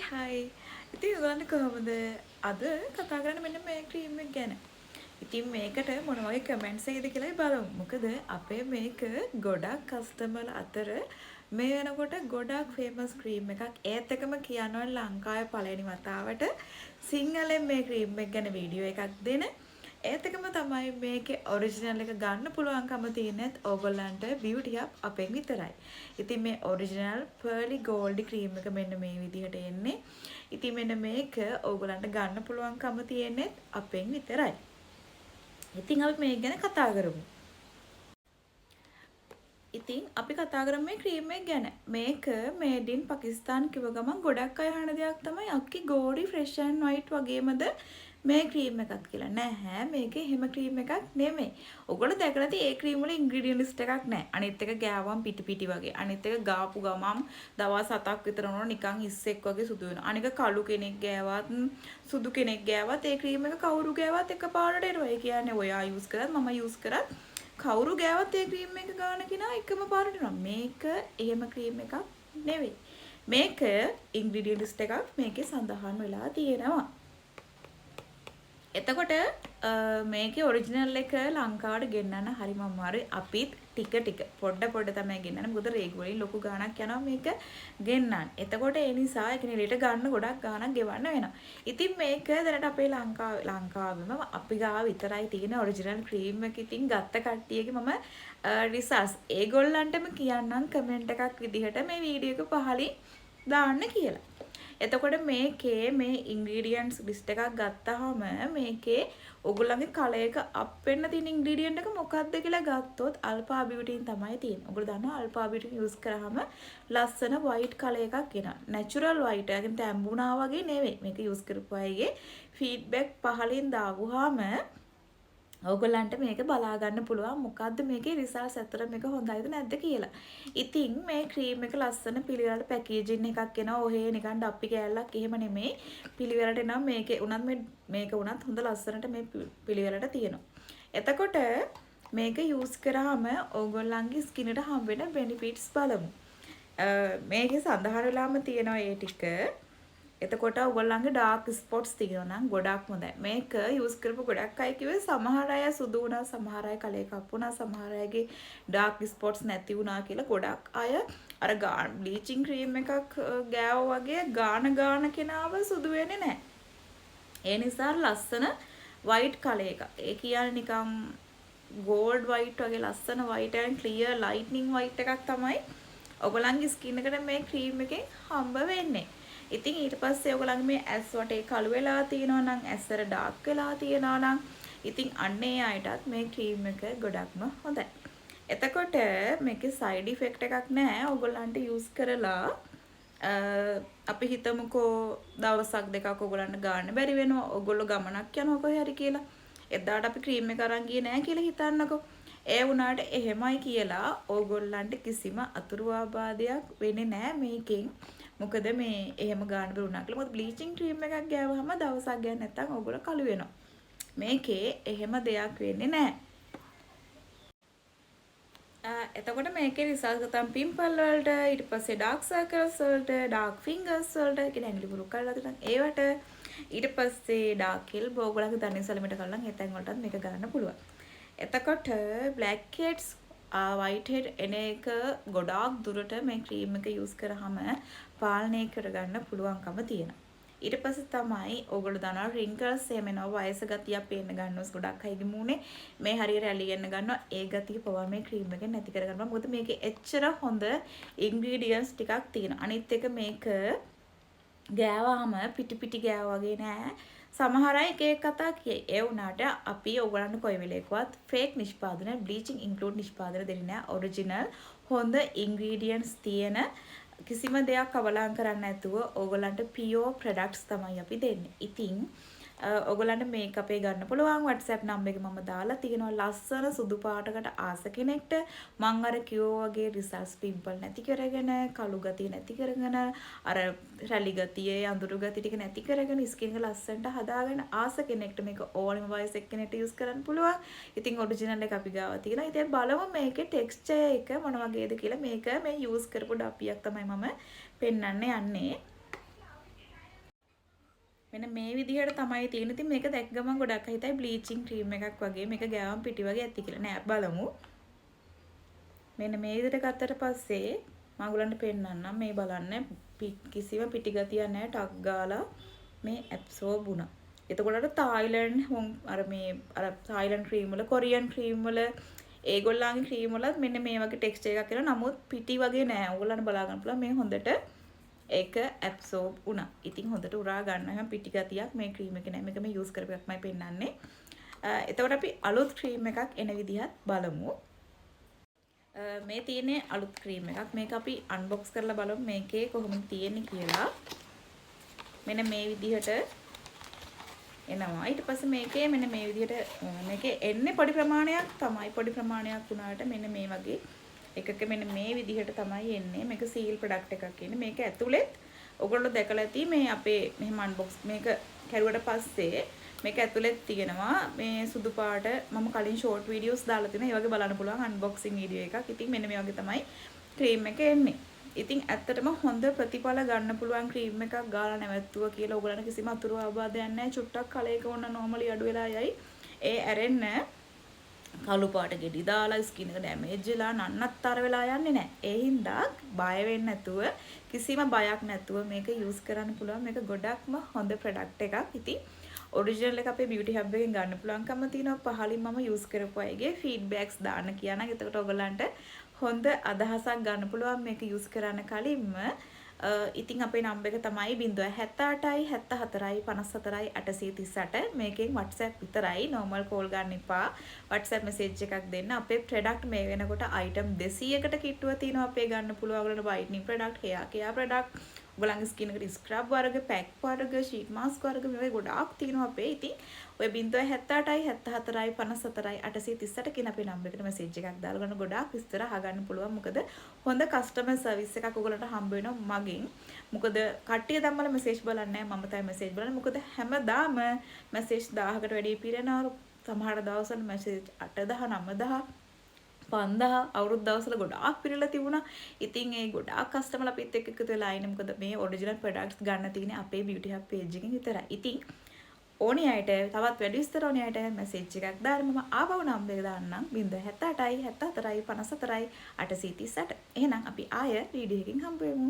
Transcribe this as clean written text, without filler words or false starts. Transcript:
හයි. ඉතින් ඔයගලන්ට කොහොමද? අද කතා කරන්න මෙන්න මේ ක්‍රීම් එක ගැන. ඉතින් මේකට මොන වගේ කමෙන්ට්ස් එයිද කියලා බලමු. මොකද අපේ මේක ගොඩක් කස්ටමර්ලා අතර මේ වෙනකොට ගොඩක් ෆේමස් ක්‍රීම් එකක්. ඒත් එකම කියනවා ලංකාවේ පළවෙනි වතාවට සිංහලෙන් මේ ක්‍රීම් එක ගැන වීඩියෝ එකක් දෙන. ඒත් එකම තමයි මේකේ ඔරිජිනල් එක ගන්න පුළුවන්කම තියෙනෙත් ඕගොල්ලන්ට බියුටි හබ් අපෙන් විතරයි. ඉතින් මේ ඔරිජිනල් පර්ලි ගෝල්ඩ් ක්‍රීම් එක මෙන්න මේ විදිහට එන්නේ. ඉතින් මෙන්න මේක ඕගොල්ලන්ට ගන්න පුළුවන්කම තියෙනෙත් අපෙන් විතරයි. ඉතින් අපි මේක ගැන කතා කරමු. ඉතින් අපි කතා කරමු මේ ක්‍රීම් එක ගැන. මේක මේඩ් ඉන් පාකිස්තාන් කිව්ව ගමන් ගොඩක් අය අහන දෙයක් තමයි අක්කි ගෝඩි ෆ්‍රෙෂ් ඇන්ඩ් වයිට් වගේමද මේ ක්‍රීම් එකක් කියලා. නෑ මේක එහෙම ක්‍රීම් එකක් නෙමෙයි. ඔයගොල්ලෝ දැකලා තියෙයි ඒ ක්‍රීම් වල ඉන්ග්‍රීඩියන්ට් ලිස්ට් එකක් නෑ. අනිත් එක ගෑවම් පිටි පිටි වගේ. අනිත් එක ගාපු ගමන් දවස් 7ක් විතර යනකොට නිකන් ඉස්සෙක් වගේ සුදු වෙනවා. අනික කළු කෙනෙක් ගෑවත් සුදු කෙනෙක් ගෑවත් ඒ ක්‍රීම් එක කවුරු ගෑවත් එකපාරට එනවා. ඒ කියන්නේ ඔයා යූස් කරත් මම යූස් කරත් කවුරු ගෑවත් ඒ ක්‍රීම් එක ගාන කෙනා එකම පාරට එනවා. මේක එහෙම ක්‍රීම් එකක් නෙවෙයි. මේක ඉන්ග්‍රීඩියන්ට් ලිස්ට් එකක් මේකේ සඳහන් වෙලා තියෙනවා. එතකොට මේකේ ඔරිජිනල් එක ලංකාවට ගෙන්නන්න හරිම අමාරුයි. අපිත් ටික පොඩ තමයි ගෙන්නන්නේ. මොකද රේගුවලින් ලොකු ගාණක් යනවා මේක ගෙන්නන්න. එතකොට ඒ නිසා ඒක නිලයට ගන්න ගොඩක් ගාණක් ගෙවන්න වෙනවා. ඉතින් මේක දැනට අපේ ලංකාවෙම අපි ගාව විතරයි තියෙන ඔරිජිනල් ක්‍රීම් එක. ඉතින් ගත්ත කට්ටියගේ මම රිසල්ට්ස් ඒගොල්ලන්ටම කියන්නම් කමෙන්ට් එකක් විදිහට මේ වීඩියෝ එක පහලින් දාන්න කියලා. එතකොට මේකේ මේ ඉන්ග්‍රීඩියන්ට්ස් ලිස්ට් එකක් ගත්තාම මේකේ ඔයගොල්ලන්ගේ කලයක අප් වෙන්න තියෙන ඉන්ග්‍රීඩියන්ට් එක මොකක්ද කියලා ගත්තොත් අල්පා බියුටින් තමයි තියෙන්නේ. ඔයගොල්ලෝ දන්නවා අල්පා බියුටින් යූස් කරාම ලස්සන වයිට් කලර් එකක් එනවා. Natural white. ඒ කියන්නේ තැඹුණා වගේ නෙවෙයි. මේක යූස් කරපු අයගේ ෆීඩ්බැක් පහලින් දාවුවාම ඔයගොල්ලන්ට මේක බලා ගන්න පුළුවන් මොකද්ද මේකේ රිසල්ට්ස් ඇත්තට මේක හොඳයිද නැද්ද කියලා. ඉතින් මේ ක්‍රීම් එක ලස්සන පිළිවෙලට පැකේජින් එකක් එනවා. ඔහේ නිකන් ඩප්පි කෑල්ලක් එහෙම නෙමෙයි. පිළිවෙලට එනවා මේකේ උනත් මේක උනත් හොඳ ලස්සනට මේ පිළිවෙලට තියෙනවා. එතකොට මේක යූස් කරාම ඔයගොල්ලන්ගේ ස්කින්නට හම් වෙන බෙනිෆිට්ස් බලමු. මේකේ සඳහන් වෙලාම තියෙනවා ඒ ටික. එතකොට ඔයගොල්ලන්ගේ ඩාර්ක් ස්පොට්ස් තියෙනවා නම් ගොඩක් හොඳයි. මේක යූස් කරපු ගොඩක් අය කිව්වේ සමහර අය සුදු වුණා, සමහර අය කලේ කප් වුණා, සමහර අයගේ ඩාර්ක් ස්පොට්ස් නැති වුණා කියලා ගොඩක් අය අර බ්ලීචින් ක්‍රීම් එකක් ගෑවා වගේ ගාන කෙනාව සුදු වෙන්නේ නැහැ. ඒ නිසා ලස්සන වයිට් කලර් එක. ඒ කියන්නේ නිකන් ගෝල්ඩ් වයිට් වගේ ලස්සන white and clear lightning white එකක් තමයි ඔයගොල්ලන්ගේ ස්කින් එකට මේ ක්‍රීම් එකෙන් හම්බ වෙන්නේ. ඉතින් ඊට පස්සේ ඔයගොල්ලන්ගේ මේ ඇස් වටේ කළු වෙලා තියෙනවා නම් ඇස්සට ඩාර්ක් වෙලා තියෙනවා නම් ඉතින් අන්නේ අයටත් මේ ක්‍රීම් එක ගොඩක්ම හොඳයි. එතකොට මේකේ සයිඩ් ඉෆෙක්ට් එකක් නැහැ. ඔයගොල්ලන්ට යූස් කරලා අපි හිතමුකෝ දවසක් දෙකක් ඔයගොල්ලන්ට ගන්න බැරි වෙනවා. ඔයගොල්ලෝ ගමනක් යනවා කොහේ හරි කියලා. එදාට අපි ක්‍රීම් එක අරන් ගියේ නැහැ කියලා හිතන්නකෝ. ඒ වුණාට එහෙමයි කියලා ඕගොල්ලන්ට කිසිම අතුරු ආබාධයක් වෙන්නේ නැහැ මේකෙන්. මොකද මේ එහෙම ගන්න බැරුණා කියලා. මොකද බ්ලීචින් ක්‍රීම් එකක් ගෑවහම දවසක් ගියා නැත්නම් ඕගොල්ලෝ කළු වෙනවා. මේකේ එහෙම දෙයක් වෙන්නේ නැහැ. එතකොට මේකේ රිසල්ට් ගත්තම පිම්පල් වලට ඊට පස්සේ ඩාර්ක් සර්කල්ස් වලට ඩාර්ක් ෆින්ගර්ස් වලට කියන ඇඟිලි පුරුක් කරලා තියෙනවා. ඒවට ඊට පස්සේ ඩාර්ක් එල්බෝ ඔයගොල්ලන්ගේ දණහිස් සැලමට කරලා හිතෙන් වලටත් මේක ගන්න පුළුවන්. එතකොට බ්ලැක් හෙඩ්ස් වයිට් හෙඩ් එන එක ගොඩාක් දුරට මේ ක්‍රීම් එක යූස් කරාම පාලනය කරගන්න පුළුවන්කම තියෙනවා. ඊට පස්සේ තමයි ඕගොල්ලෝ දන්නවා රින්කල්ස් එහෙම එනවා වයස ගතියක් පේන්න ගන්නවස් ගොඩක් අයගේ මූණේ මේ හරියට රැලි යන්න ගන්නවා ඒ ගතිය පවා මේ ක්‍රීම් එකෙන් නැති කරගන්නවා. මොකද මේකේ එච්චර හොඳ ඉන්ග්‍රීඩියන්ට්ස් ටිකක් තියෙනවා. අනිත් එක මේක ගෑවාම පිටි ගෑවා වගේ නෑ. සමහර අය එක කතා කියයි. ඒ වුණාට අපි ඔයගලන්ට කොයි වෙලේකවත් ෆේක් නිෂ්පාදන බ්ලීචින් ඉන්ක්ලූඩ් නිෂ්පාදන දෙන්නේ නෑ. ඔරිජිනල් හොඳ ඉන්ග්‍රීඩියන්ට්ස් තියෙන කිසිම දෙයක් අවලං කරන්න නැතුව ඕගොල්ලන්ට පියෝ ප්‍රොඩක්ට්ස් තමයි අපි දෙන්නේ. ඉතින් ඕගොල්ලන්ට මේකප් එක ගන්න පුළුවන් WhatsApp නම්බර් එක මම දාලා තියෙනවා. ලස්සන සුදු පාටකට ආස කෙනෙක්ට මං අර කිව්වා වගේ රිසල්ට්ස් පිම්පල් නැති කරගෙන, කළු ගතිය නැති කරගෙන, අර රැලි ගතිය, අඳුරු ගතිය ටික නැති කරගෙන ස්කින් එක ලස්සනට හදාගෙන ආස කෙනෙක්ට මේක ඕනම වයස එක්කෙනෙක්ට යූස් කරන්න පුළුවන්. ඉතින් ඔරිජිනල් එක අපි ගාව තියෙනවා. ඉතින් බලමු මේකේ ටෙක්ස්චර් එක මොන වගේද කියලා. මේක මේ යූස් කරපු ඩප්පියක් තමයි මම පෙන්වන්න යන්නේ. මෙන්න මේ විදිහට තමයි තියෙන්නේ. ඉතින් මේක දැක් ගමන් ගොඩක් හිතයි බ්ලීචින් ක්‍රීම් එකක් වගේ මේක ගෑවම් පිටි වගේ ඇති කියලා. නෑ බලමු. මෙන්න මේ විදිහට ගත්තට පස්සේ මම ඔයගලන්ට පෙන්නන්නම්. මේ බලන්න කිසිම පිටි ගතියක් නැහැ. ටක් ගාලා මේ ඇබ්සෝබ් වුණා. එතකොට අර තායිලන්ඩ් ක්‍රීම් වල කොරියන් ක්‍රීම් වල ඒගොල්ලන්ගේ ක්‍රීම් වලත් මෙන්න මේ වගේ ටෙක්ස්චර් එකක් එනවා. නමුත් පිටි වගේ නෑ. ඔයගොල්ලන්ට බලා ගන්න පුළුවන් මේ හොඳට ඒක ඇබ්සෝබ් වුණා. ඉතින් හොඳට උරා ගන්න හැම පිටි ගතියක් මේ ක්‍රීම් එකේ නෑ. මේක මේ යූස් කරපු එකක්මයි පෙන්නන්නේ. එතකොට අපි අලුත් ක්‍රීම් එකක් එන විදිහත් බලමු. මේ තියෙන්නේ අලුත් ක්‍රීම් එකක්. මේක අපි අන්බොක්ස් කරලා බලමු මේකේ කොහොමද තියෙන්නේ කියලා. මෙන්න මේ විදිහට එනවා. ඊට පස්සේ මේකේ මෙන්න මේ විදිහට මේකේ එන්නේ පොඩි ප්‍රමාණයක් තමයි. පොඩි ප්‍රමාණයක් වුණාට මෙන්න මේ වගේ එකක මෙන්න මේ විදිහට තමයි එන්නේ. මේක සීල් ප්‍රොඩක්ට් එකක් ඉන්නේ. මේක ඇතුළෙත් ඔයගොල්ලෝ දැකලා ඇති මේ අපේ මෙහෙම අන්බොක්ස් මේක කරුවට පස්සේ මේක ඇතුළෙත් තියෙනවා මේ සුදු පාට මම කලින් ෂෝට් වීඩියෝස් දාලා තියෙනවා. ඒ වගේ බලන්න පුළුවන් අන්බොක්සින් වීඩියෝ එකක්. ඉතින් මෙන්න මේ වගේ තමයි ක්‍රීම් එක එන්නේ. ඉතින් ඇත්තටම හොඳ ප්‍රතිඵල ගන්න පුළුවන් ක්‍රීම් එකක් ගාලා නැවැත්තුවා කියලා ඔයගලන්ට කිසිම අතුරු ආබාධයක් නැහැ. චුට්ටක් කලයක වුණ නෝමලි අඩු වෙලා යයි. ඒ ඇරෙන්න කළු පාට ගෙඩි දාලා ස්කින් එක ඩැමේජ් වෙලා නන්නත්තර වෙලා යන්නේ නැහැ. ඒ හින්දා බය වෙන්නේ නැතුව කිසිම බයක් නැතුව මේක යූස් කරන්න පුළුවන්. මේක ගොඩක්ම හොඳ ප්‍රොඩක්ට් එකක්. ඉතින් ඔරිජිනල් එක අපේ බියුටි හබ් එකෙන් ගන්න පුළුවන්කම තියෙනවා. පහලින් මම යූස් කරපු අයගේ ෆීඩ්බැක්ස් දාන්න කියනවා. එතකොට ඔයගලන්ට හොඳ අදහසක් ගන්න පුළුවන් මේක යූස් කරන්න කලින්ම. ඉතින් අපේ නම්බර් එක තමයි 078යි 74යි 54යි 838. මේකෙන් WhatsApp විතරයි. normal call ගන්න එපා. WhatsApp message එකක් දෙන්න. අපේ product මේ වෙනකොට item 200කට කිට්ටුව තියෙනවා. අපේ ගන්න පුළුවන් ඔයගලන්ට whitening product, hair care product, ඔයගලන්ගේ skin එකට scrub වර්ග, pack වර්ග, sheet mask වර්ග මේවා ගොඩාක් තියෙනවා අපේ. ඉතින් ඔය 078යි 74යි 54යි 838 කියන අපේ නම්බර් එකට message එකක් දාලා ගන්න ගොඩාක් විස්තර අහගන්න පුළුවන්. මොකද හොඳ customer service එකක් ඔයගලන්ට හම්බ වෙනවා මගෙන්. මොකද කට්ටිය දැම්මල message බලන්නේ නැහැ. මම තමයි message බලන්නේ. මොකද හැමදාම message 1000කට වැඩි පිරෙනවා. සමහර දවස්වල message 8000 9000 5000 අවුරුදු දවස්වල ගොඩාක් පිරලා තිබුණා. ඉතින් ඒ ගොඩාක් කස්ටමර්ලා අපිත් එක්ක එකතු වෙලා ඉන්නේ. මොකද මේ ඔරිජිනල් ප්‍රොඩක්ට්ස් ගන්න තියෙන්නේ අපේ බියුටි හබ් පේජ් එකෙන් විතරයි. ඉතින් ඕනි අයට තවත් වැඩි විස්තර ඕනි අයට මැසේජ් එකක් දාන්න මම ආපහු නම්බර් එක දාන්නම් 078යි 74යි 54යි 838. එහෙනම් අපි ආය වීඩියෝ එකකින් හම්බ වෙමු.